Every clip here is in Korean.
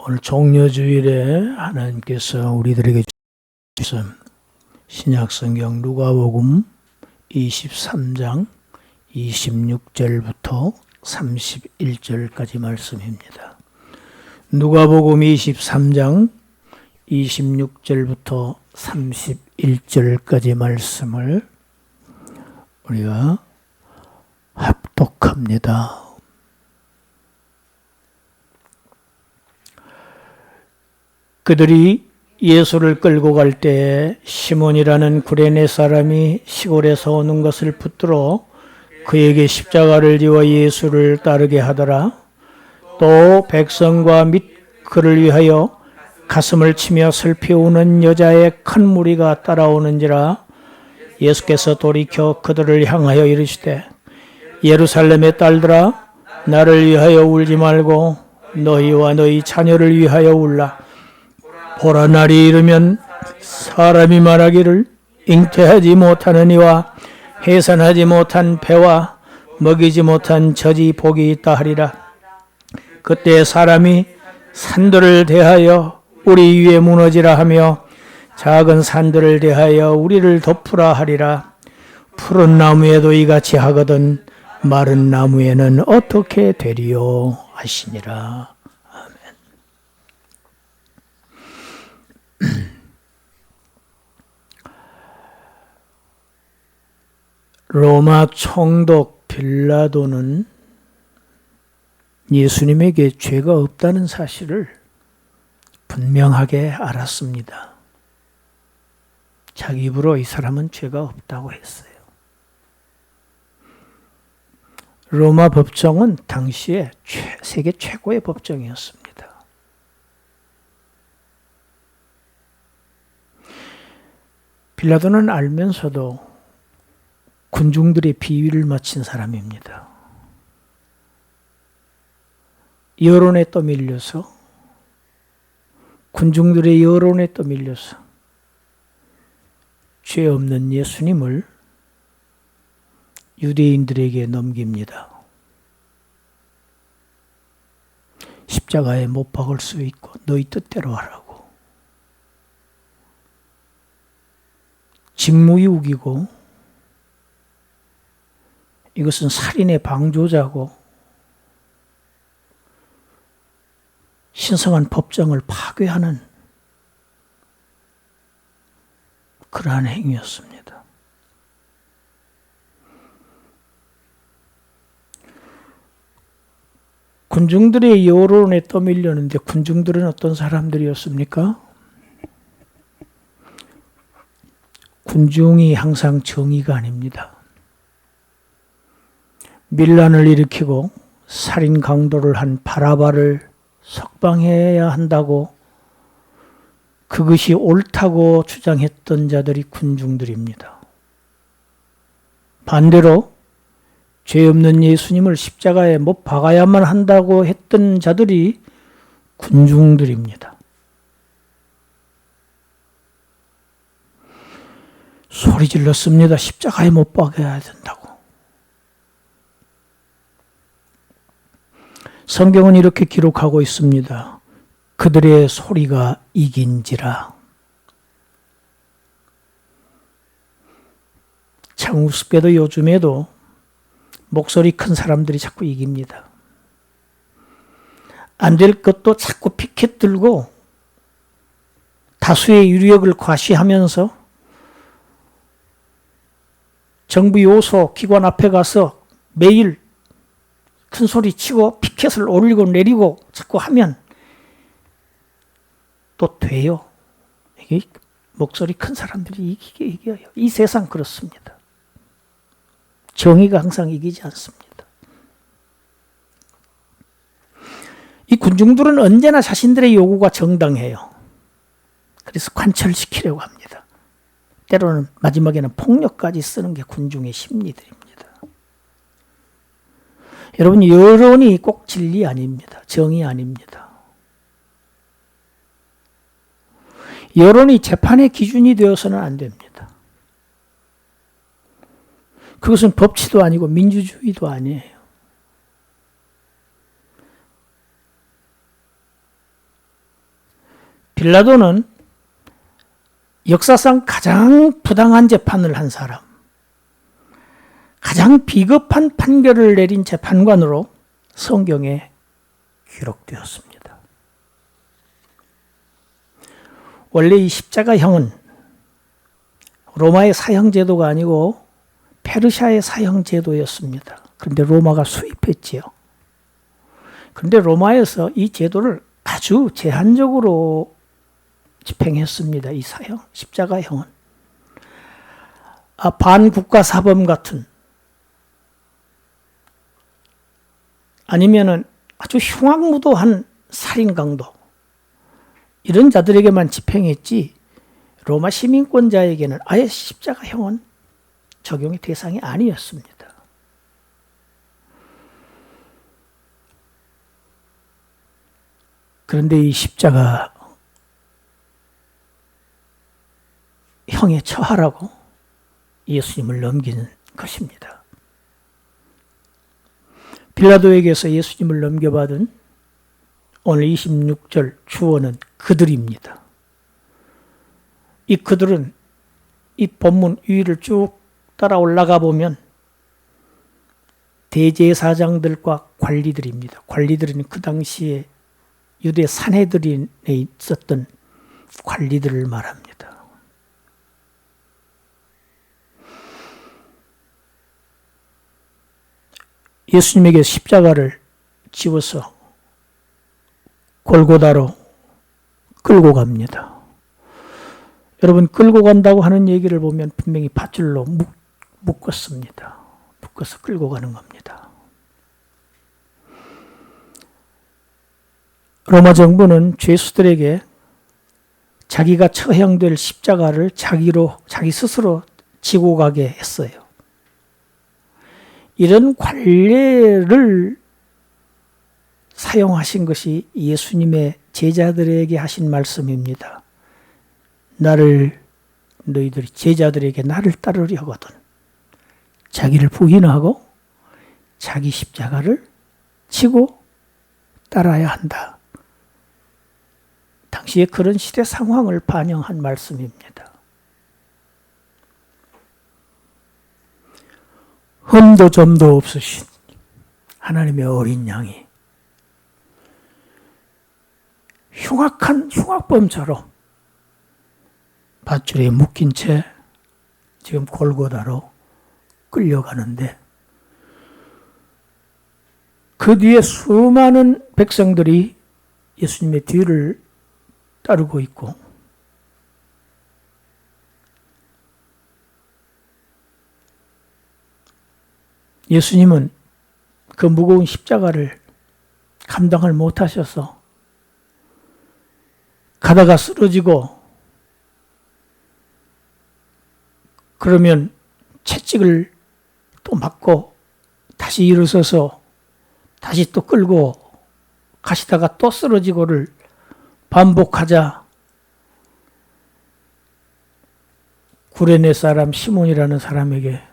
오늘 종려주일에 하나님께서 우리들에게 주신 신약성경 누가복음 23장 26절부터 31절까지 말씀입니다. 누가복음 23장 26절부터 31절까지 말씀을 우리가 합독합니다. 그들이 예수를 끌고 갈 때에 시몬이라는 구레네 사람이 시골에서 오는 것을 붙들어 그에게 십자가를 지워 예수를 따르게 하더라. 또 백성과 및 그를 위하여 가슴을 치며 슬피 우는 여자의 큰 무리가 따라오는지라. 예수께서 돌이켜 그들을 향하여 이르시되 예루살렘의 딸들아, 나를 위하여 울지 말고 너희와 너희 자녀를 위하여 울라. 보라, 날이 이르면 사람이 말하기를 잉태하지 못하는 이와 해산하지 못한 배와 먹이지 못한 젖이 복이 있다 하리라. 그때 사람이 산들을 대하여 우리 위에 무너지라 하며 작은 산들을 대하여 우리를 덮으라 하리라. 푸른 나무에도 이같이 하거든 마른 나무에는 어떻게 되리요 하시니라. 로마 총독 빌라도는 예수님에게 죄가 없다는 사실을 분명하게 알았습니다. 자기 입으로 이 사람은 죄가 없다고 했어요. 로마 법정은 당시에 세계 최고의 법정이었습니다. 빌라도는 알면서도 군중들의 비위를 맞춘 사람입니다. 여론에 떠밀려서, 군중들의 여론에 떠밀려서 죄 없는 예수님을 유대인들에게 넘깁니다. 십자가에 못 박을 수 있고 너희 뜻대로 하라고. 직무유기고 이것은 살인의 방조자고 신성한 법정을 파괴하는 그러한 행위였습니다. 군중들의 여론에 떠밀렸는데 군중들은 어떤 사람들이었습니까? 군중이 항상 정의가 아닙니다. 밀란을 일으키고 살인 강도를 한 바라바를 석방해야 한다고 그것이 옳다고 주장했던 자들이 군중들입니다. 반대로 죄 없는 예수님을 십자가에 못 박아야만 한다고 했던 자들이 군중들입니다. 소리 질렀습니다. 십자가에 못 박아야 된다고. 성경은 이렇게 기록하고 있습니다. 그들의 소리가 이긴지라. 참 우습게도 요즘에도 목소리 큰 사람들이 자꾸 이깁니다. 안 될 것도 자꾸 피켓 들고 다수의 유력을 과시하면서 정부 요소 기관 앞에 가서 매일 큰 소리 치고 피켓을 올리고 내리고 자꾸 하면 또 돼요. 이게 목소리 큰 사람들이 이겨요. 이 세상 그렇습니다. 정의가 항상 이기지 않습니다. 이 군중들은 언제나 자신들의 요구가 정당해요. 그래서 관철시키려고 합니다. 때로는 마지막에는 폭력까지 쓰는 게 군중의 심리들입니다. 여러분, 여론이 꼭 진리 아닙니다. 정의 아닙니다. 여론이 재판의 기준이 되어서는 안 됩니다. 그것은 법치도 아니고 민주주의도 아니에요. 빌라도는 역사상 가장 부당한 재판을 한 사람, 가장 비겁한 판결을 내린 재판관으로 성경에 기록되었습니다. 원래 이 십자가형은 로마의 사형제도가 아니고 페르시아의 사형제도였습니다. 그런데 로마가 수입했지요. 그런데 로마에서 이 제도를 아주 제한적으로 집행했습니다. 이 사형, 십자가형은. 반국가 사범 같은, 아니면은 아주 흉악무도한 살인 강도, 이런 자들에게만 집행했지 로마 시민권자에게는 아예 십자가형은 적용의 대상이 아니었습니다. 그런데 이 십자가 형에 처하라고 예수님을 넘기는 것입니다. 빌라도에게서 예수님을 넘겨받은 오늘 26절 주어는 그들입니다. 이 그들은 이 본문 위를 쭉 따라 올라가 보면 대제사장들과 관리들입니다. 관리들은 그 당시에 유대 산헤드린에 있었던 관리들을 말합니다. 예수님에게 십자가를 집어서 골고다로 끌고 갑니다. 여러분, 끌고 간다고 하는 얘기를 보면 분명히 밧줄로 묶었습니다. 묶어서 끌고 가는 겁니다. 로마 정부는 죄수들에게 자기가 처형될 십자가를 자기 스스로 지고 가게 했어요. 이런 관례를 사용하신 것이 예수님의 제자들에게 하신 말씀입니다. 너희들이 제자들에게 나를 따르려거든 자기를 부인하고 자기 십자가를 지고 따라야 한다. 당시에 그런 시대 상황을 반영한 말씀입니다. 흠도 점도 없으신 하나님의 어린 양이 흉악한 흉악범처럼 밧줄에 묶인 채 지금 골고다로 끌려가는데 그 뒤에 수많은 백성들이 예수님의 뒤를 따르고 있고 예수님은 그 무거운 십자가를 감당을 못하셔서 가다가 쓰러지고 그러면 채찍을 또 맞고 다시 일어서서 다시 또 끌고 가시다가 또 쓰러지고를 반복하자 구레네 사람 시몬이라는 사람에게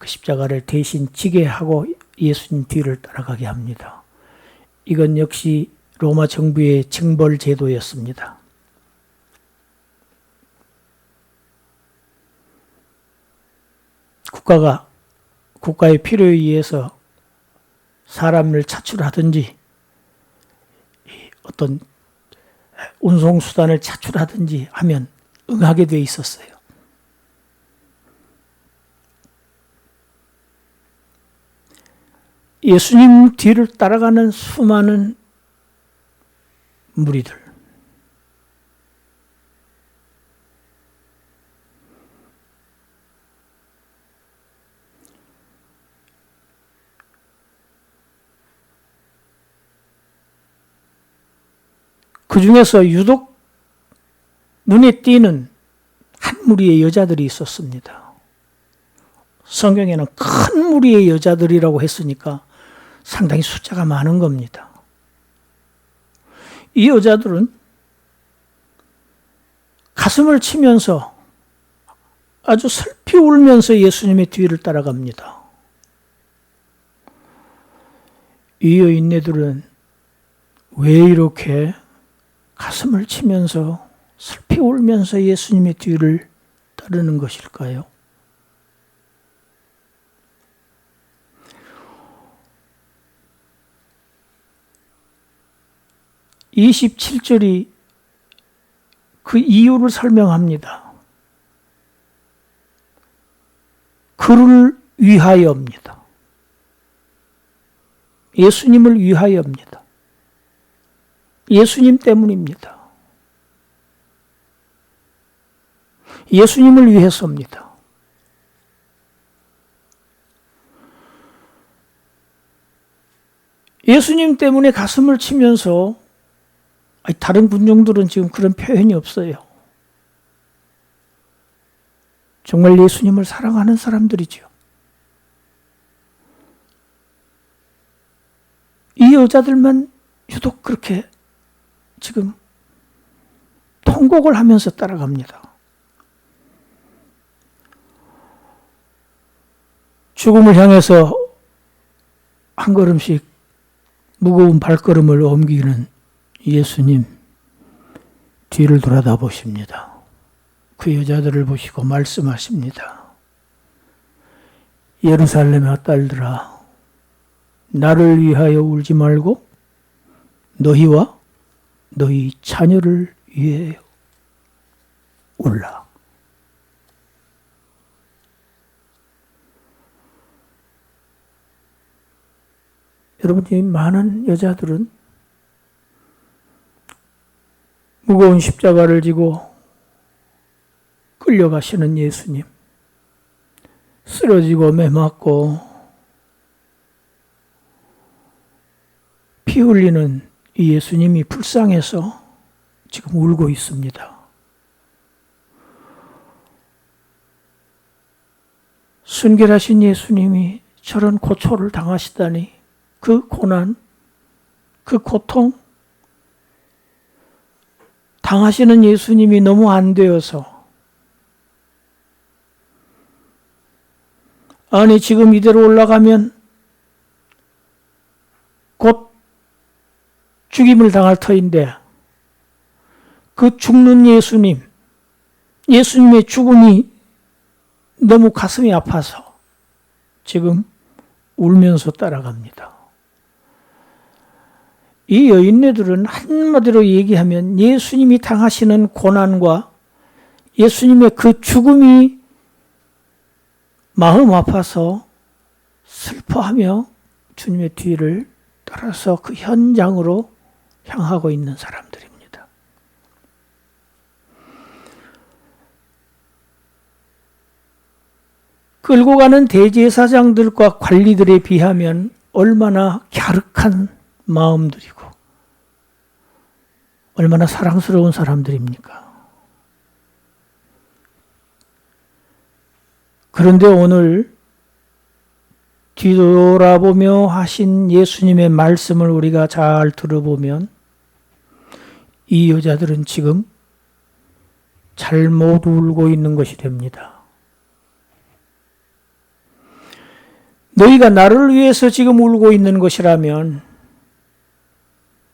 그 십자가를 대신 지게 하고 예수님 뒤를 따라가게 합니다. 이건 역시 로마 정부의 징벌 제도였습니다. 국가의 필요에 의해서 사람을 차출하든지 어떤 운송수단을 차출하든지 하면 응하게 돼 있었어요. 예수님 뒤를 따라가는 수많은 무리들. 그 중에서 유독 눈에 띄는 한 무리의 여자들이 있었습니다. 성경에는 큰 무리의 여자들이라고 했으니까 상당히 숫자가 많은 겁니다. 이 여자들은 가슴을 치면서 아주 슬피 울면서 예수님의 뒤를 따라갑니다. 이 여인네들은 왜 이렇게 가슴을 치면서 슬피 울면서 예수님의 뒤를 따르는 것일까요? (27절이) 그 이유를 설명합니다. 그를 위하여입니다. 예수님을 위하여입니다. 예수님 때문입니다. 예수님을 위해서입니다. 예수님 때문에 가슴을 치면서, 다른 군중들은 지금 그런 표현이 없어요. 정말 예수님을 사랑하는 사람들이죠. 이 여자들만 유독 그렇게 지금 통곡을 하면서 따라갑니다. 죽음을 향해서 한 걸음씩 무거운 발걸음을 옮기는 예수님, 뒤를 돌아다 보십니다. 그 여자들을 보시고 말씀하십니다. 예루살렘의 딸들아, 나를 위하여 울지 말고 너희와 너희 자녀를 위해 울라. 여러분, 이 많은 여자들은 무거운 십자가를 지고 끌려가시는 예수님, 쓰러지고 매맞고 피 흘리는 이 예수님이 불쌍해서 지금 울고 있습니다. 순결하신 예수님이 저런 고초를 당하시다니, 그 고난, 그 고통, 당하시는 예수님이 너무 안 되어서, 아니 지금 이대로 올라가면 곧 죽임을 당할 터인데 그 죽는 예수님, 예수님의 죽음이 너무 가슴이 아파서 지금 울면서 따라갑니다. 이 여인네들은 한마디로 얘기하면 예수님이 당하시는 고난과 예수님의 그 죽음이 마음 아파서 슬퍼하며 주님의 뒤를 따라서 그 현장으로 향하고 있는 사람들입니다. 끌고 가는 대제사장들과 관리들에 비하면 얼마나 갸륵한 마음들이고 얼마나 사랑스러운 사람들입니까? 그런데 오늘 뒤돌아보며 하신 예수님의 말씀을 우리가 잘 들어보면 이 여자들은 지금 잘못 울고 있는 것이 됩니다. 너희가 나를 위해서 지금 울고 있는 것이라면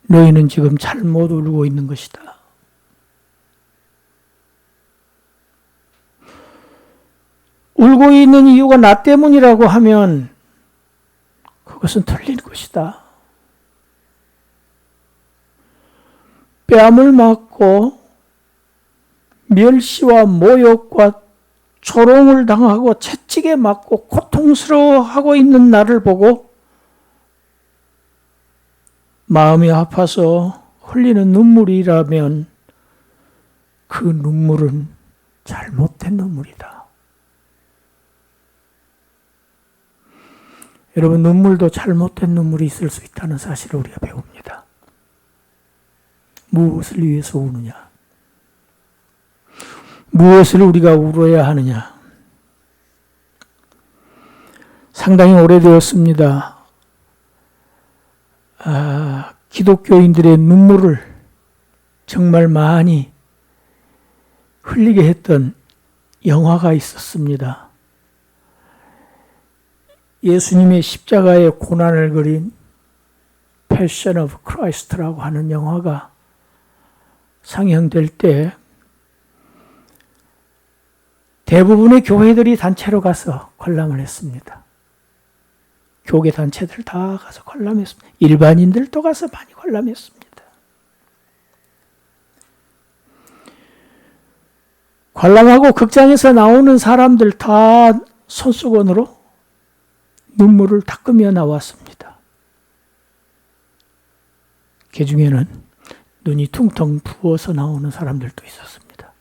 너희는 지금 잘못 울고 있는 것이다. 울고 있는 이유가 나 때문이라고 하면 그것은 틀린 것이다. 뺨을 맞고 멸시와 모욕과 조롱을 당하고 채찍에 맞고 고통스러워하고 있는 나를 보고 마음이 아파서 흘리는 눈물이라면 그 눈물은 잘못된 눈물이다. 여러분, 눈물도 잘못된 눈물이 있을 수 있다는 사실을 우리가 배웁니다. 무엇을 위해서 우느냐? 무엇을 우리가 울어야 하느냐? 상당히 오래되었습니다. 기독교인들의 눈물을 정말 많이 흘리게 했던 영화가 있었습니다. 예수님의 십자가의 고난을 그린 Passion of Christ라고 하는 영화가 상영될 때 대부분의 교회들이 단체로 가서 관람을 했습니다. 교계 단체들 다 가서 관람했습니다. 일반인들도 가서 많이 관람했습니다. 관람하고 극장에서 나오는 사람들 다 손수건으로 눈물을 닦으며 나왔습니다. 그 중에는 눈이 퉁퉁 부어서 나오는 사람들도 있었습니다.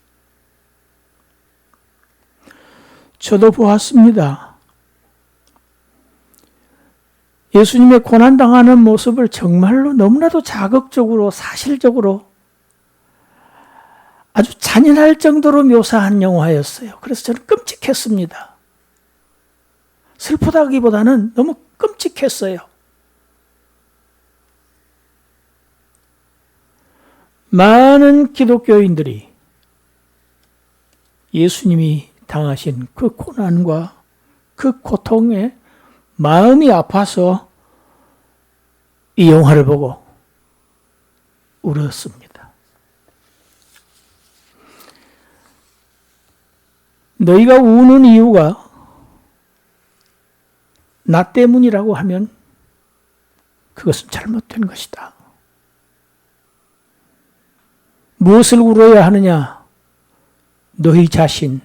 저도 보았습니다. 예수님의 고난당하는 모습을 정말로 너무나도 자극적으로 사실적으로 아주 잔인할 정도로 묘사한 영화였어요. 그래서 저는 끔찍했습니다. 슬프다기보다는 너무 끔찍했어요. 많은 기독교인들이 예수님이 당하신 그 고난과 그 고통에 마음이 아파서 이 영화를 보고 울었습니다. 너희가 우는 이유가 나 때문이라고 하면 그것은 잘못된 것이다. 무엇을 울어야 하느냐? 너희 자신,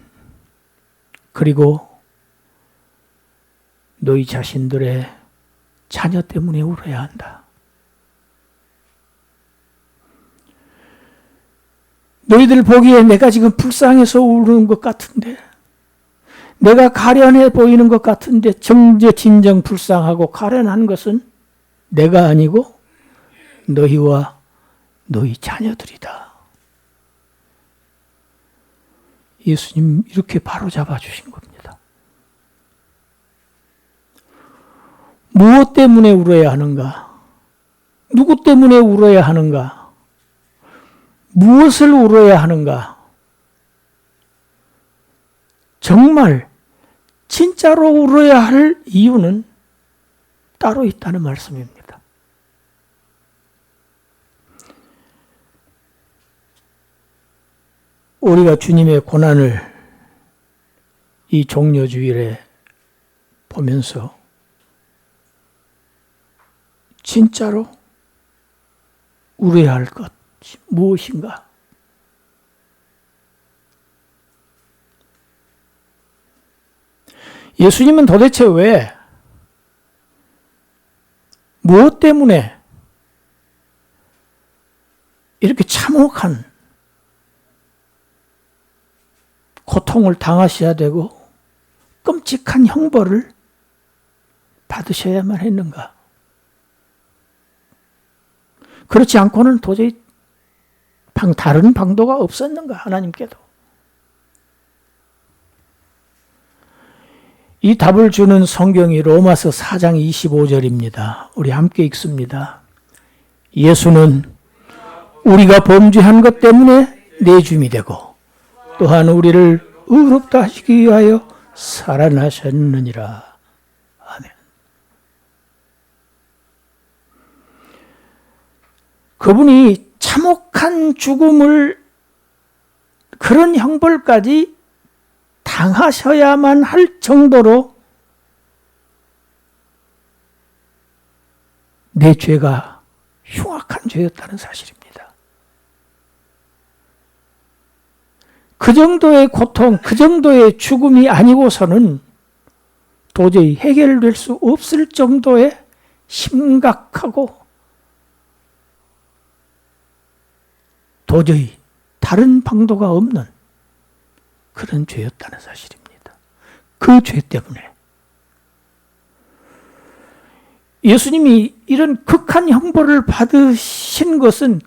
그리고 너희 자신들의 자녀 때문에 울어야 한다. 너희들 보기에 내가 지금 불쌍해서 우는 것 같은데, 내가 가련해 보이는 것 같은데 진정 불쌍하고 가련한 것은 내가 아니고 너희와 너희 자녀들이다. 예수님 이렇게 바로잡아 주신 겁니다. 무엇 때문에 울어야 하는가? 누구 때문에 울어야 하는가? 무엇을 울어야 하는가? 정말 진짜로 울어야 할 이유는 따로 있다는 말씀입니다. 우리가 주님의 고난을 이 종려주일에 보면서 진짜로 울어야 할 것이 무엇인가? 예수님은 도대체 왜, 무엇 때문에 이렇게 참혹한 고통을 당하셔야 되고 끔찍한 형벌을 받으셔야만 했는가? 그렇지 않고는 도저히 다른 방도가 없었는가? 하나님께도. 이 답을 주는 성경이 로마서 4장 25절입니다. 우리 함께 읽습니다. 예수는 우리가 범죄한 것 때문에 내줌이 되고 또한 우리를 의롭다 하시기 위하여 살아나셨느니라. 아멘. 그분이 참혹한 죽음을, 그런 형벌까지 당하셔야만 할 정도로 내 죄가 흉악한 죄였다는 사실입니다. 그 정도의 고통, 그 정도의 죽음이 아니고서는 도저히 해결될 수 없을 정도의 심각하고 도저히 다른 방도가 없는 그런 죄였다는 사실입니다. 그 죄 때문에 예수님이 이런 극한 형벌을 받으신 것은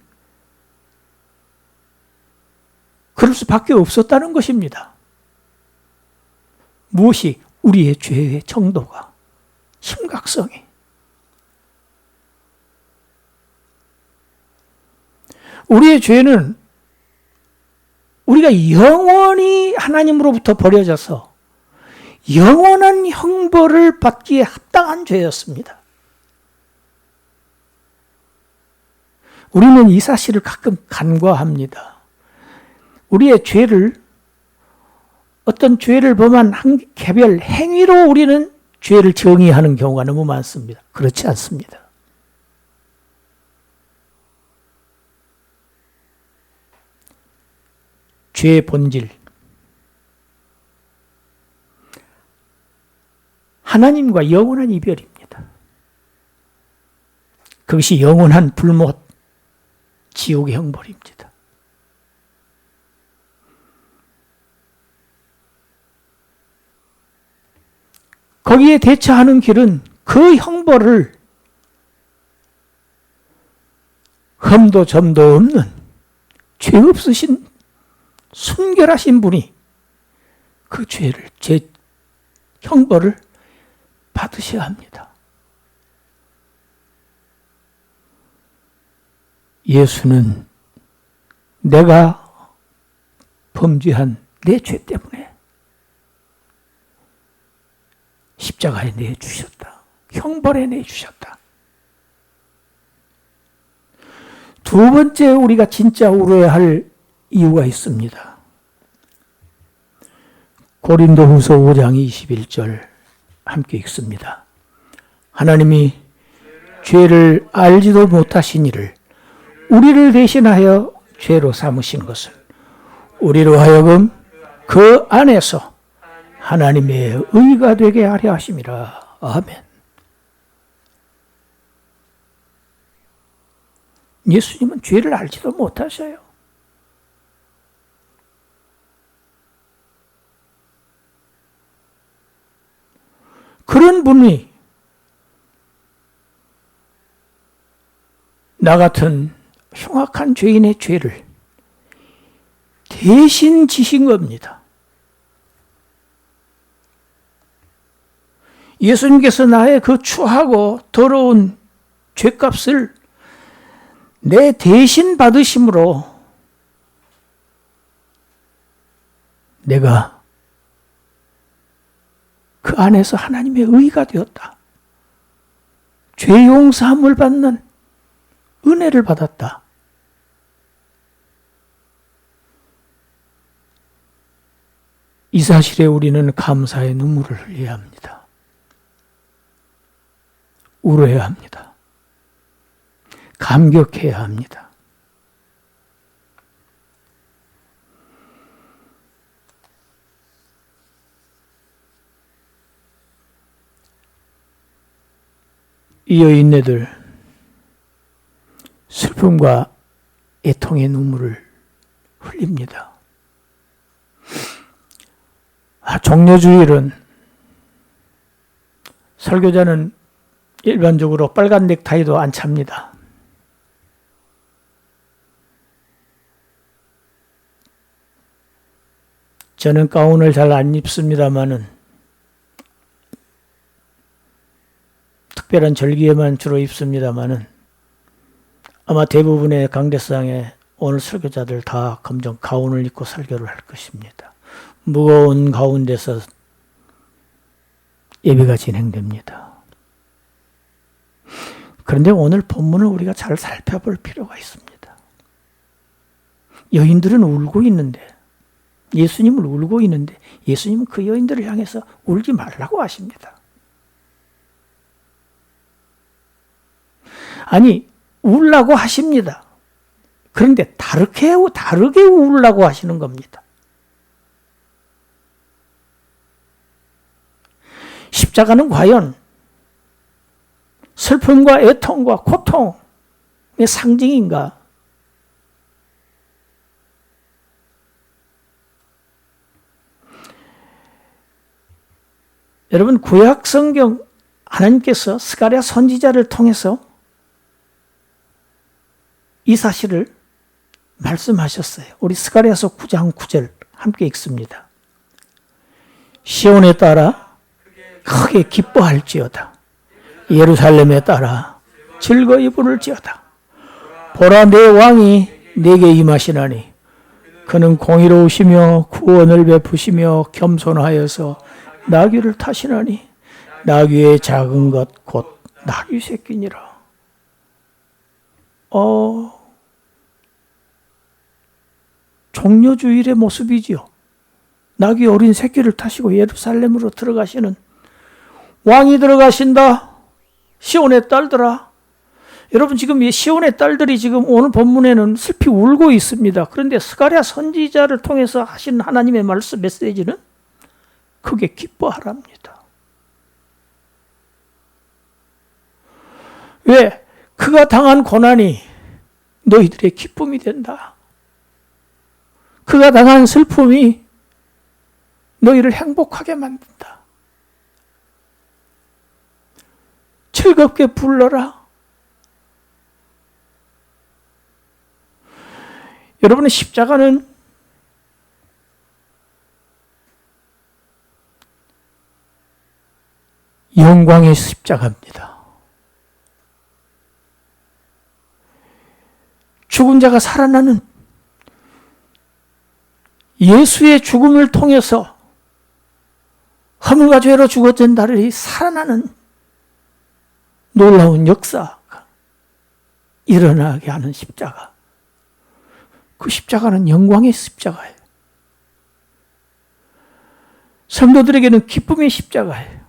그럴 수밖에 없었다는 것입니다. 무엇이? 우리의 죄의 정도가, 심각성이. 우리의 죄는 우리가 영원히 하나님으로부터 버려져서 영원한 형벌을 받기에 합당한 죄였습니다. 우리는 이 사실을 가끔 간과합니다. 우리의 죄를, 어떤 죄를 범한 한 개별 행위로 우리는 죄를 정의하는 경우가 너무 많습니다. 그렇지 않습니다. 죄의 본질, 하나님과 영원한 이별입니다. 그것이 영원한 불못, 지옥의 형벌입니다. 거기에 대처하는 길은 그 형벌을 흠도 점도 없는 죄 없으신 순결하신 분이 그 죄를, 죄 형벌을 받으셔야 합니다. 예수는 내가 범죄한 내 죄 때문에 십자가에 내주셨다. 형벌에 내주셨다. 두 번째 우리가 진짜 울어야 할 이유가 있습니다. 고린도후서 5장 21절 함께 읽습니다. 하나님이 죄를 알지도 못하신 이를 우리를 대신하여 죄로 삼으신 것을 우리로 하여금 그 안에서 하나님의 의가 되게 하려 하심이라. 아멘. 예수님은 죄를 알지도 못하셔요. 그런 분이 나 같은 흉악한 죄인의 죄를 대신 지신 겁니다. 예수님께서 나의 그 추하고 더러운 죄값을 내 대신 받으심으로 내가 그 안에서 하나님의 의가 되었다. 죄 용서함을 받는 은혜를 받았다. 이 사실에 우리는 감사의 눈물을 흘려야 합니다. 울어야 합니다. 감격해야 합니다. 이 여인네들 슬픔과 애통의 눈물을 흘립니다. 종려주일은 설교자는 일반적으로 빨간 넥타이도 안 찹니다. 저는 가운을 잘 안 입습니다마는 특별한 절기에만 주로 입습니다마는 아마 대부분의 강대상에 오늘 설교자들 다 검정 가운을 입고 설교를 할 것입니다. 무거운 가운데서 예배가 진행됩니다. 그런데 오늘 본문을 우리가 잘 살펴볼 필요가 있습니다. 여인들은 울고 있는데, 예수님을 울고 있는데 예수님은 그 여인들을 향해서 울지 말라고 하십니다. 아니, 울라고 하십니다. 그런데 다르게 울라고 하시는 겁니다. 십자가는 과연 슬픔과 애통과 고통의 상징인가? 여러분, 구약 성경 하나님께서 스가랴 선지자를 통해서 이 사실을 말씀하셨어요. 우리 스가랴서 9장 9절 함께 읽습니다. 시온에 따라 크게 기뻐할지어다. 예루살렘에 따라 즐거이 부를지어다. 보라, 내 왕이 내게 임하시나니 그는 공의로우시며 구원을 베푸시며 겸손하여서 나귀를 타시나니 나귀의 작은 것 곧 나귀 새끼니라. 종려주일의 모습이지요. 나귀 어린 새끼를 타시고 예루살렘으로 들어가시는, 왕이 들어가신다. 시온의 딸들아. 여러분, 지금 이 시온의 딸들이 지금 오늘 본문에는 슬피 울고 있습니다. 그런데 스가랴 선지자를 통해서 하신 하나님의 말씀 메시지는 크게 기뻐하랍니다. 왜? 그가 당한 고난이 너희들의 기쁨이 된다. 그가 당한 슬픔이 너희를 행복하게 만든다. 즐겁게 불러라. 여러분의 십자가는 영광의 십자가입니다. 죽은 자가 살아나는, 예수의 죽음을 통해서 허물과 죄로 죽었던 자들이 살아나는 놀라운 역사가 일어나게 하는 십자가. 그 십자가는 영광의 십자가예요. 성도들에게는 기쁨의 십자가예요.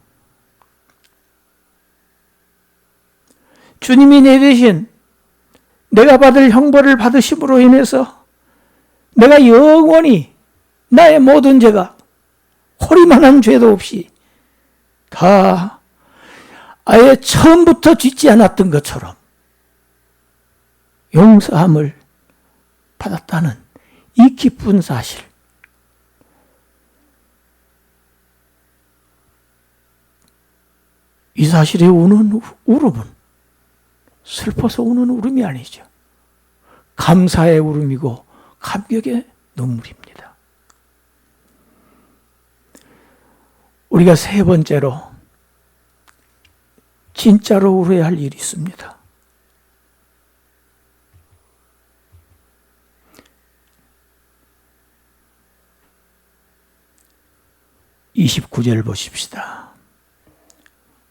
주님이 내리신 내가 받을 형벌을 받으심으로 인해서 내가 영원히 나의 모든 죄가 허리만한 죄도 없이 다 아예 처음부터 짓지 않았던 것처럼 용서함을 받았다는 이 기쁜 사실. 이 사실에 우는 울음은 슬퍼서 우는 울음이 아니죠. 감사의 울음이고 감격의 눈물입니다. 우리가 세 번째로 진짜로 울어야 할 일이 있습니다. 29절 보십시다.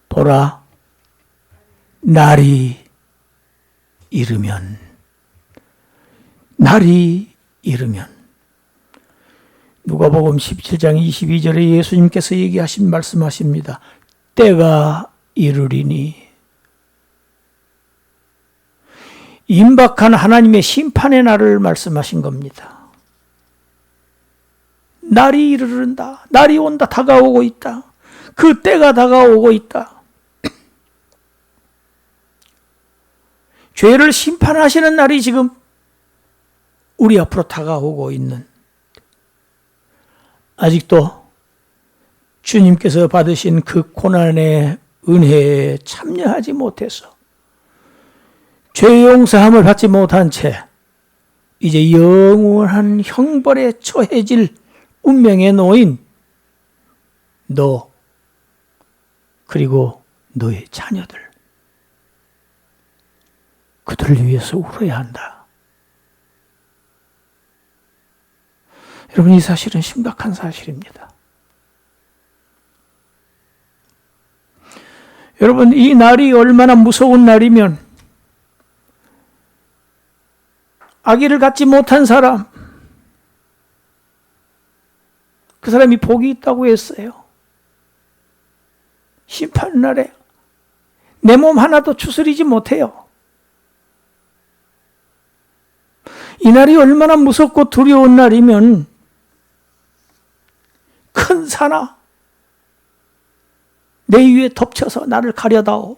보라, 날이 이르면 누가복음 17장 22절에 예수님께서 얘기하신 말씀하십니다. 때가 이르리니. 임박한 하나님의 심판의 날을 말씀하신 겁니다. 날이 이르른다. 날이 온다. 다가오고 있다. 그 때가 다가오고 있다. 죄를 심판하시는 날이 지금 우리 앞으로 다가오고 있는, 아직도 주님께서 받으신 그 고난의 은혜에 참여하지 못해서 죄 용서함을 받지 못한 채 이제 영원한 형벌에 처해질 운명에 놓인 너, 그리고 너의 자녀들, 그들을 위해서 울어야 한다. 여러분, 이 사실은 심각한 사실입니다. 여러분, 이 날이 얼마나 무서운 날이면 아기를 갖지 못한 사람, 그 사람이 복이 있다고 했어요. 심판날에 내 몸 하나도 추스리지 못해요. 이 날이 얼마나 무섭고 두려운 날이면 큰 산아 내 위에 덮쳐서 나를 가려다오.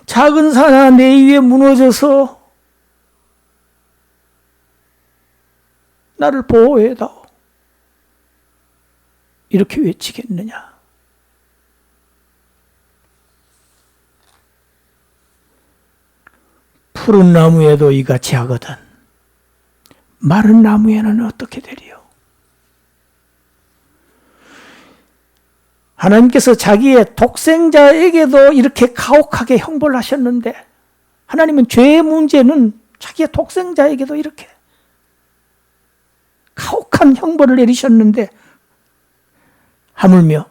작은 산아 내 위에 무너져서 나를 보호해다오. 이렇게 외치겠느냐. 푸른 나무에도 이같이 하거든 마른 나무에는 어떻게 되리요? 하나님께서 자기의 독생자에게도 이렇게 가혹하게 형벌을 하셨는데, 하나님은 죄의 문제는 자기의 독생자에게도 이렇게 가혹한 형벌을 내리셨는데, 하물며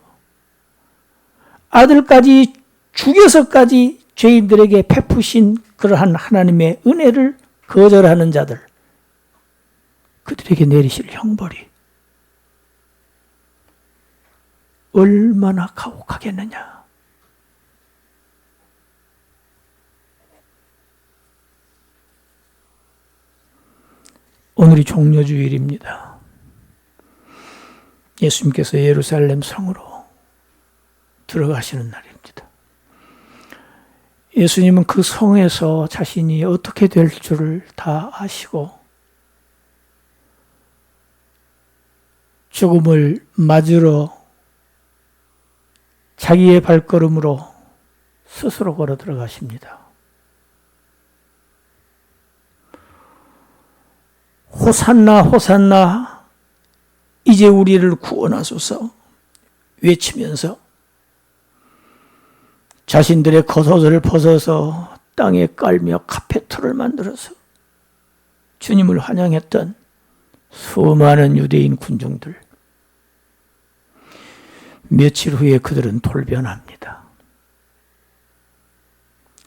아들까지 죽여서까지 죄인들에게 베푸신 그러한 하나님의 은혜를 거절하는 자들, 그들에게 내리실 형벌이 얼마나 가혹하겠느냐. 오늘이 종려주일입니다. 예수님께서 예루살렘 성으로 들어가시는 날입니다. 예수님은 그 성에서 자신이 어떻게 될 줄을 다 아시고 죽음을 맞으러 자기의 발걸음으로 스스로 걸어 들어가십니다. 호산나 호산나 이제 우리를 구원하소서 외치면서 자신들의 겉옷을 벗어서 땅에 깔며 카페트를 만들어서 주님을 환영했던 수많은 유대인 군중들. 며칠 후에 그들은 돌변합니다.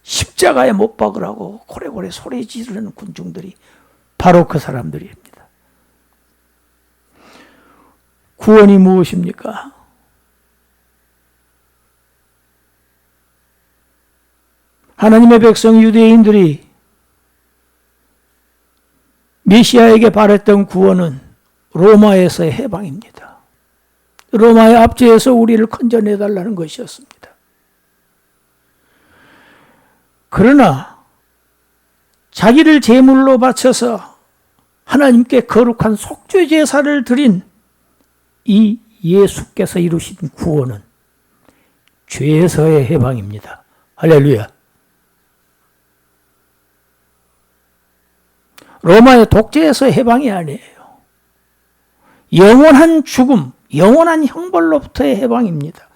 십자가에 못 박으라고 고래고래 소리 지르는 군중들이 바로 그 사람들입니다. 구원이 무엇입니까? 하나님의 백성 유대인들이 메시아에게 바랬던 구원은 로마에서의 해방입니다. 로마의 압제에서 우리를 건져내달라는 것이었습니다. 그러나 자기를 제물로 바쳐서 하나님께 거룩한 속죄 제사를 드린 이 예수께서 이루신 구원은 죄에서의 해방입니다. 할렐루야. 로마의 독재에서의 해방이 아니에요. 영원한 죽음, 영원한 형벌로부터의 해방입니다.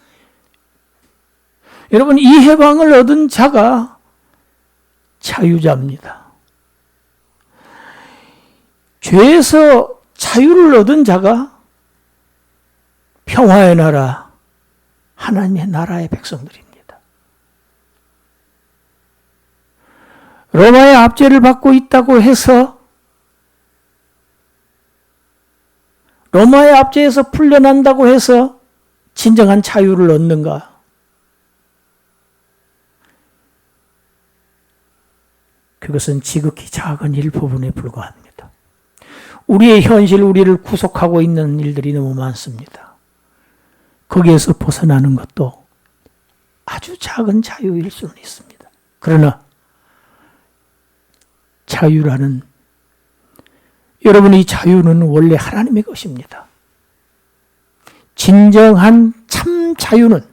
여러분, 이 해방을 얻은 자가 자유자입니다. 죄에서 자유를 얻은 자가 평화의 나라, 하나님의 나라의 백성들입니다. 로마의 압제를 받고 있다고 해서 로마의 압제에서 풀려난다고 해서 진정한 자유를 얻는가? 그것은 지극히 작은 일부분에 불과합니다. 우리의 현실, 우리를 구속하고 있는 일들이 너무 많습니다. 거기에서 벗어나는 것도 아주 작은 자유일 수는 있습니다. 그러나 자유라는, 여러분, 이 자유는 원래 하나님의 것입니다. 진정한 참 자유는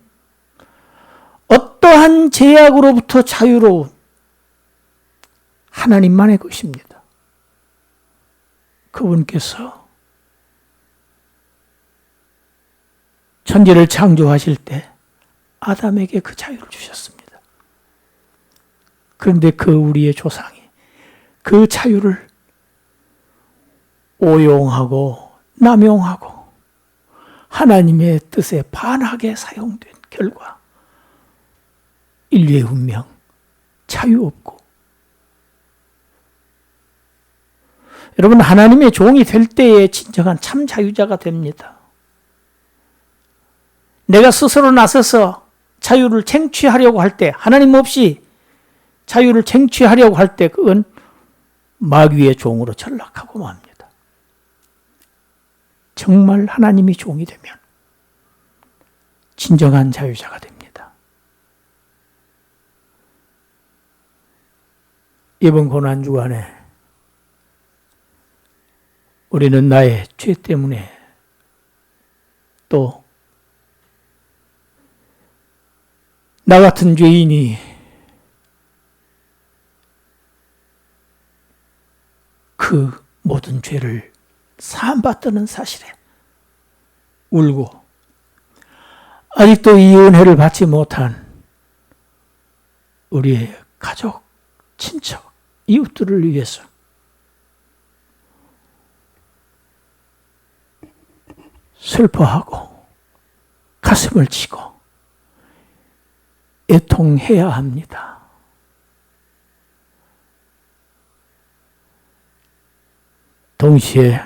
어떠한 제약으로부터 자유로운 하나님만의 것입니다. 그분께서 천지를 창조하실 때 아담에게 그 자유를 주셨습니다. 그런데 그 우리의 조상이 그 자유를 오용하고 남용하고 하나님의 뜻에 반하게 사용된 결과 인류의 운명 자유 없고, 여러분, 하나님의 종이 될 때에 진정한 참 자유자가 됩니다. 내가 스스로 나서서 자유를 쟁취하려고 할 때, 하나님 없이 자유를 쟁취하려고 할 때 그건 마귀의 종으로 전락하고 맙니다. 정말 하나님이 종이 되면 진정한 자유자가 됩니다. 이번 고난주간에 우리는 나의 죄 때문에 또 나 같은 죄인이 그 모든 죄를 사함받다는 사실에 울고 아직도 이 은혜를 받지 못한 우리의 가족, 친척, 이웃들을 위해서 슬퍼하고 가슴을 치고 애통해야 합니다. 동시에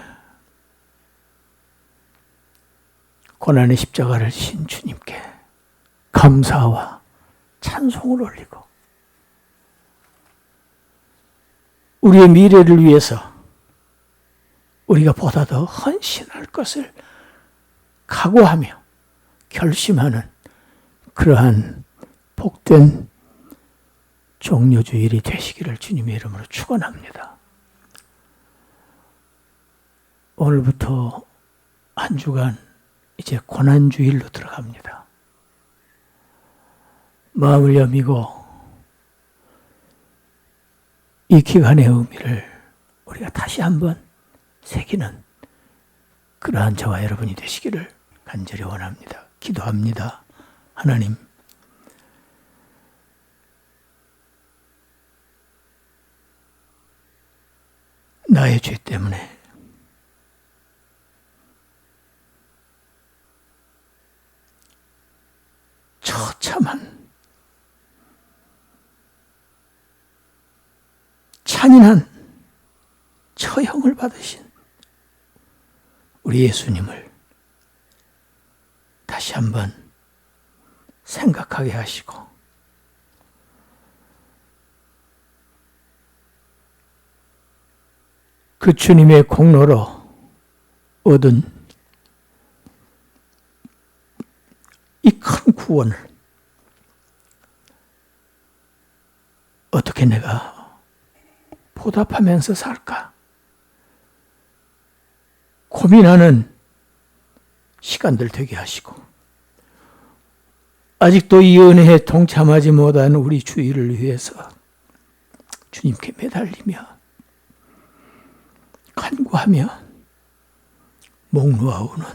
고난의 십자가를 신 주님께 감사와 찬송을 올리고 우리의 미래를 위해서 우리가 보다 더 헌신할 것을 각오하며 결심하는 그러한 복된 종료주일이 되시기를 주님의 이름으로 축원합니다. 오늘부터 한 주간 이제 고난주일로 들어갑니다. 마음을 여미고 이 기간의 의미를 우리가 다시 한번 새기는 그러한 저와 여러분이 되시기를 간절히 원합니다. 기도합니다. 하나님, 나의 죄 때문에 처참한 잔인한 처형을 받으신 우리 예수님을 다시 한번 생각하게 하시고 그 주님의 공로로 얻은 이 큰 구원을 어떻게 내가 보답하면서 살까 고민하는 시간들 되게 하시고 아직도 이 은혜에 동참하지 못한 우리 주의를 위해서 주님께 매달리며 간구하며 목 놓아오는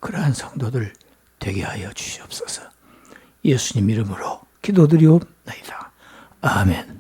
그러한 성도들 되게 하여 주시옵소서. 예수님 이름으로 기도드리옵나이다. 아멘.